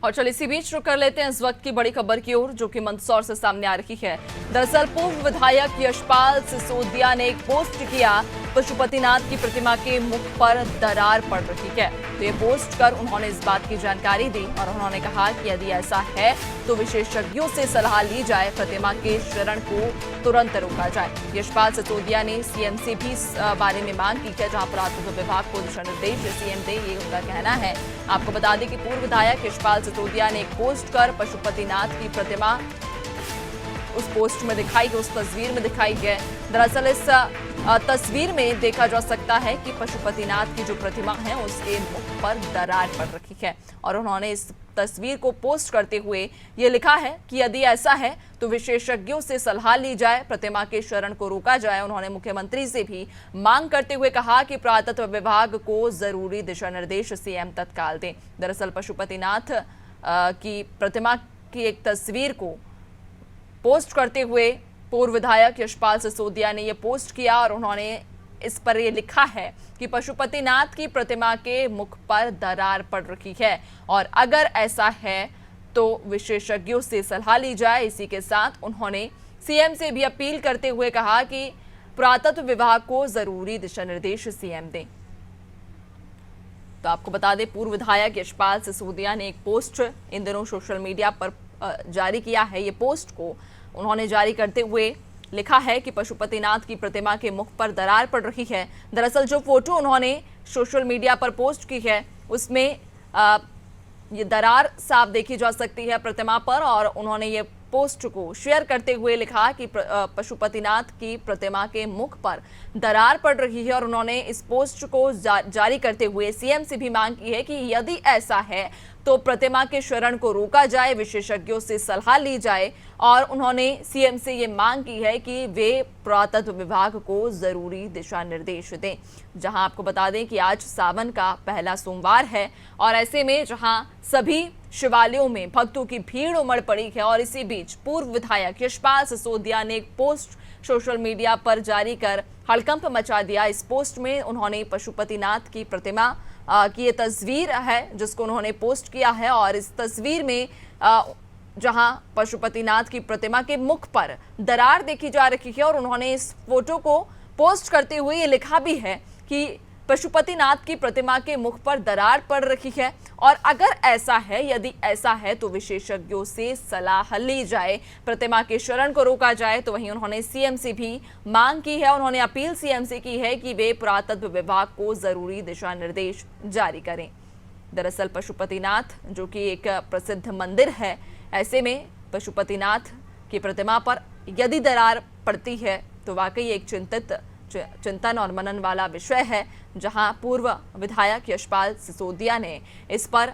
और चलिए इसी बीच रुक कर लेते हैं इस वक्त की बड़ी खबर की ओर, जो कि मंदसौर से सामने आ रही है। दरअसल पूर्व विधायक यशपाल सिसोदिया ने एक पोस्ट किया, पशुपतिनाथ की प्रतिमा के मुख पर दरार पड़ रही है। तो ये पोस्ट कर उन्होंने इस बात की जानकारी दी और उन्होंने कहा कि यदि ऐसा है तो विशेषज्ञों से सलाह ली जाए, प्रतिमा के क्षरण को तुरंत रोका जाए। यशपाल सिसोदिया ने सीएम से भी इस बारे में मांग की है, जहां पुरातत्व विभाग को दिशा निर्देश सीएम दे, ये उनका कहना है। आपको बता दें कि पूर्व विधायक यशपाल सिसोदिया ने एक पोस्ट कर पशुपतिनाथ की प्रतिमा उस पोस्ट में दिखाई है, उस तस्वीर में दिखाई है। दरअसल इस तस्वीर में देखा जा सकता है कि पशुपतिनाथ की जो प्रतिमा है उसके मुख पर दरार पड़ रखी है और उन्होंने इस तस्वीर को पोस्ट करते हुए ये लिखा है कि यदि ऐसा है तो विशेषज्ञों से सलाह ली जाए, प्रतिमा के क्षरण को रोका जाए। उन्होंने मुख्यमंत्री से भी मांग करते हुए कहा कि पुरातत्व विभाग को जरूरी दिशा निर्देश सीएम तत्काल दें। दरअसल पशुपतिनाथ की प्रतिमा की एक तस्वीर को पोस्ट करते हुए पूर्व विधायक यशपाल सिसोदिया ने यह पोस्ट किया और उन्होंने इस पर यह लिखा है कि पशुपतिनाथ की प्रतिमा के मुख पर दरार पड़ रही है और अगर ऐसा है तो विशेषज्ञों से सलाह ली जाए। इसी के साथ उन्होंने सीएम से भी अपील करते हुए कहा कि पुरातत्व विभाग को जरूरी दिशा निर्देश सीएम दें। तो आपको बता दें, पूर्व विधायक यशपाल सिसोदिया ने एक पोस्ट इन दिनों सोशल मीडिया पर जारी किया है। ये पोस्ट को उन्होंने जारी करते हुए लिखा है कि पशुपतिनाथ की प्रतिमा के मुख पर दरार पड़ रही है। दरअसल जो फोटो उन्होंने सोशल मीडिया पर पोस्ट की है उसमें ये दरार साफ देखी जा सकती है प्रतिमा पर और उन्होंने ये पोस्ट को शेयर करते हुए लिखा कि पशुपतिनाथ की प्रतिमा के मुख पर दरार पड़ रही है और उन्होंने इस पोस्ट को जारी करते हुए सीएम से भी मांग की है कि यदि ऐसा है तो प्रतिमा के क्षरण को रोका जाए, विशेषज्ञों से सलाह ली जाए और उन्होंने सीएम से ये मांग की है कि वे पुरातत्व विभाग को जरूरी दिशा निर्देश दें। जहां आपको बता दें कि आज सावन का पहला सोमवार है और ऐसे में जहां सभी शिवालयों में भक्तों की भीड़ उमड़ पड़ी है और इसी बीच पूर्व विधायक यशपाल सिसोदिया ने एक पोस्ट सोशल मीडिया पर जारी कर हड़कंप मचा दिया। इस पोस्ट में उन्होंने पशुपतिनाथ की प्रतिमा की ये तस्वीर है जिसको उन्होंने पोस्ट किया है और इस तस्वीर में जहां पशुपतिनाथ की प्रतिमा के मुख पर दरार देखी जा रही है और उन्होंने इस फोटो को पोस्ट करते हुए ये लिखा भी है कि पशुपतिनाथ की प्रतिमा के मुख पर दरार पड़ रही है और अगर ऐसा है, यदि ऐसा है तो विशेषज्ञों से सलाह ली जाए, प्रतिमा के क्षरण को रोका जाए। तो वहीं उन्होंने सीएम से भी मांग की है, उन्होंने अपील सीएम से की है कि वे पुरातत्व विभाग को जरूरी दिशा निर्देश जारी करें। दरअसल पशुपतिनाथ जो कि एक प्रसिद्ध मंदिर है, ऐसे में पशुपतिनाथ की प्रतिमा पर यदि दरार पड़ती है तो वाकई एक चिंतन और मनन वाला विषय है, जहां पूर्व विधायक यशपाल सिसोदिया ने इस पर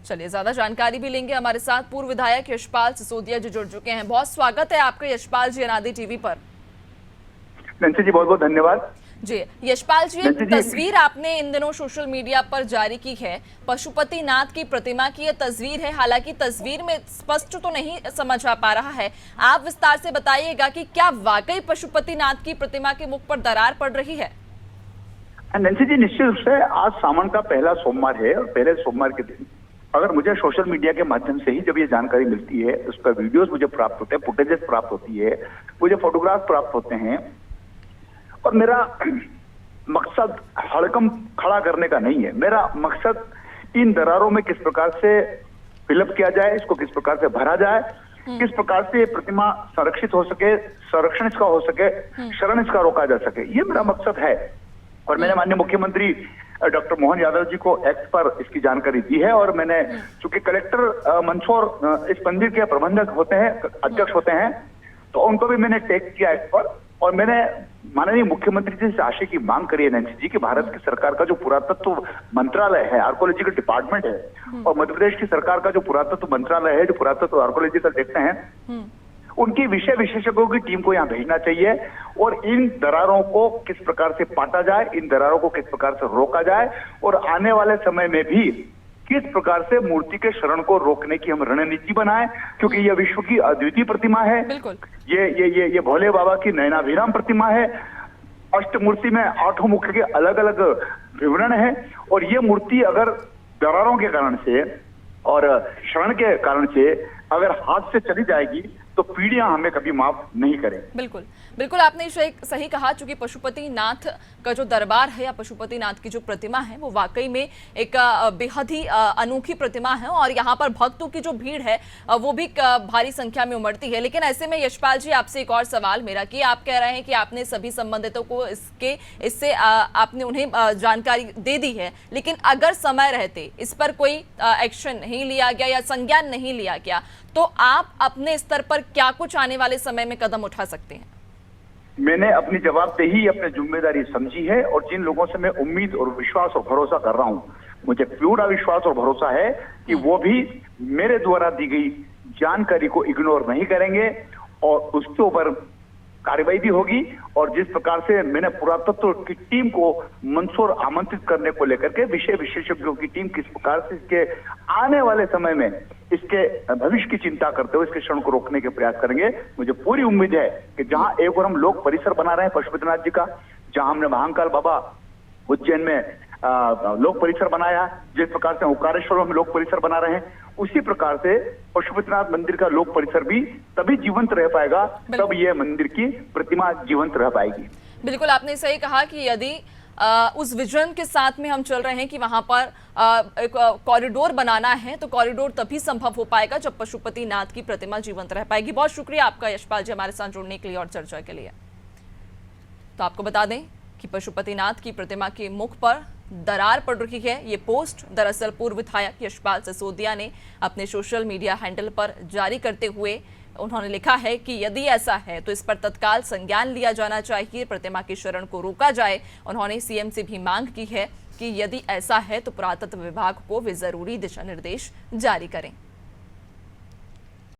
चलिए ज्यादा जानकारी भी लेंगे। हमारे साथ पूर्व विधायक यशपाल सिसोदिया जी जुड़ चुके हैं। बहुत स्वागत है आपका यशपाल जी अनादि टीवी पर। नंसी जी बहुत बहुत धन्यवाद जी। यशपाल जी, एक तस्वीर आपने इन दिनों सोशल मीडिया पर जारी की है, पशुपतिनाथ की प्रतिमा की यह तस्वीर है। हालांकि तस्वीर में स्पष्ट तो नहीं समझ आ पा रहा है, आप विस्तार से बताइएगा कि क्या वाकई पशुपतिनाथ की प्रतिमा के मुख पर दरार पड़ रही है? नंसी जी, निश्चित रूप से आज सावन का पहला सोमवार है और पहले सोमवार के दिन अगर मुझे सोशल मीडिया के माध्यम से ही जब ये जानकारी मिलती है, उस पर वीडियोस मुझे प्राप्त होते हैं, फुटेजेस प्राप्त होती है, मुझे फोटोग्राफ प्राप्त होते हैं और मेरा मकसद हड़कंप खड़ा करने का नहीं है। मेरा मकसद इन दरारों में किस प्रकार से फिलअप किया जाए, इसको किस प्रकार से भरा जाए, किस प्रकार से प्रतिमा संरक्षित हो सके, संरक्षण इसका हो सके, क्षरण इसका रोका जा सके, ये मेरा मकसद है। और मैंने माननीय मुख्यमंत्री डॉक्टर मोहन यादव जी को एक्ट पर इसकी जानकारी दी है और मैंने चूंकि कलेक्टर मंदसौर इस मंदिर के प्रबंधक होते हैं, अध्यक्ष होते हैं, तो उनको भी मैंने टैग किया एक्ट पर और मैंने माननीय मुख्यमंत्री जी से आशय की मांग करी है नैन्सी जी कि भारत की सरकार का जो पुरातत्व मंत्रालय है, आर्कोलॉजिकल डिपार्टमेंट है, और मध्य प्रदेश की सरकार का जो पुरातत्व मंत्रालय है, जो पुरातत्व आर्कोलॉजिकल देखते हैं, उनकी विषय विशेषज्ञों की टीम को यहाँ भेजना चाहिए और इन दरारों को किस प्रकार से पाटा जाए, इन दरारों को किस प्रकार से रोका जाए और आने वाले समय में भी किस प्रकार से मूर्ति के क्षरण को रोकने की हम रणनीति बनाएं, क्योंकि यह विश्व की अद्वितीय प्रतिमा है। बिल्कुल। ये भोले बाबा की नयनाभिराम प्रतिमा है। अष्टमूर्ति में आठों मुख के अलग अलग विवरण है, और ये मूर्ति अगर दरारों के कारण से और क्षरण के कारण से अगर हाथ से चली जाएगी तो पीढ़ियां हमें कभी माफ नहीं करें। बिल्कुल बिल्कुल, आपने सही कहा। चूंकि पशुपति नाथ का जो दरबार है या पशुपति नाथ की जो प्रतिमा है वो वाकई में एक बेहद ही अनोखी प्रतिमा है, और यहाँ पर भक्तों की जो भीड़ है वो भी भारी संख्या में उमड़ती है। लेकिन ऐसे में यशपाल जी, आपसे एक और सवाल मेरा कि आप कह रहे हैं कि आपने सभी संबंधितों को इससे आपने उन्हें जानकारी दे दी है, लेकिन अगर समय रहते इस पर कोई एक्शन नहीं लिया गया या संज्ञान नहीं लिया गया तो आप अपने स्तर पर क्या कुछ आने वाले समय में कदम उठा सकते हैं? मैंने अपनी जवाबदेही, अपनी जिम्मेदारी समझी है, और जिन लोगों से मैं उम्मीद और विश्वास और भरोसा कर रहा हूं, मुझे पूरा विश्वास और भरोसा है कि वो भी मेरे द्वारा दी गई जानकारी को इग्नोर नहीं करेंगे और उसके ऊपर कार्रवाई भी होगी। और जिस प्रकार से मैंने पुरातत्व की टीम को मंदसौर आमंत्रित करने को लेकर के विषय विशेषज्ञों की टीम किस प्रकार से इसके आने वाले समय में इसके भविष्य की चिंता करते हुए इसके क्षण को रोकने के प्रयास करेंगे, मुझे पूरी उम्मीद है कि जहां एक और हम लोक परिसर बना रहे हैं पशुपतिनाथ जी का, जहां हमने महाकाल बाबा उज्जैन में लोक परिसर बनाया, जिस प्रकार से ओंकारेश्वर में लोक परिसर बना रहे हैं, उसी प्रकार से पशुपतिनाथ मंदिर का लोक परिसर भी तभी जीवंत रह पाएगा तब यह मंदिर की प्रतिमा जीवंत रह पाएगी। बिल्कुल, आपने सही कहा कि यदि उस विजन के साथ में हम चल रहे हैं कि वहां पर एक कॉरिडोर बनाना है, तो कॉरिडोर तभी संभव हो पाएगा जब पशुपति नाथ की प्रतिमा जीवंत रह पाएगी। बहुत शुक्रिया आपका यशपाल जी हमारे साथ जुड़ने के लिए और चर्चा के लिए। तो आपको बता दें कि पशुपतिनाथ की प्रतिमा के मुख पर दरार पड़ रही है। ये पोस्ट दरअसल पूर्व विधायक यशपाल सिसोदिया ने अपने सोशल मीडिया हैंडल पर जारी करते हुए उन्होंने लिखा है कि यदि ऐसा है तो इस पर तत्काल संज्ञान लिया जाना चाहिए, प्रतिमा की शरण को रोका जाए। उन्होंने सीएम से भी मांग की है कि यदि ऐसा है तो पुरातत्व विभाग को वे जरूरी दिशा निर्देश जारी करें।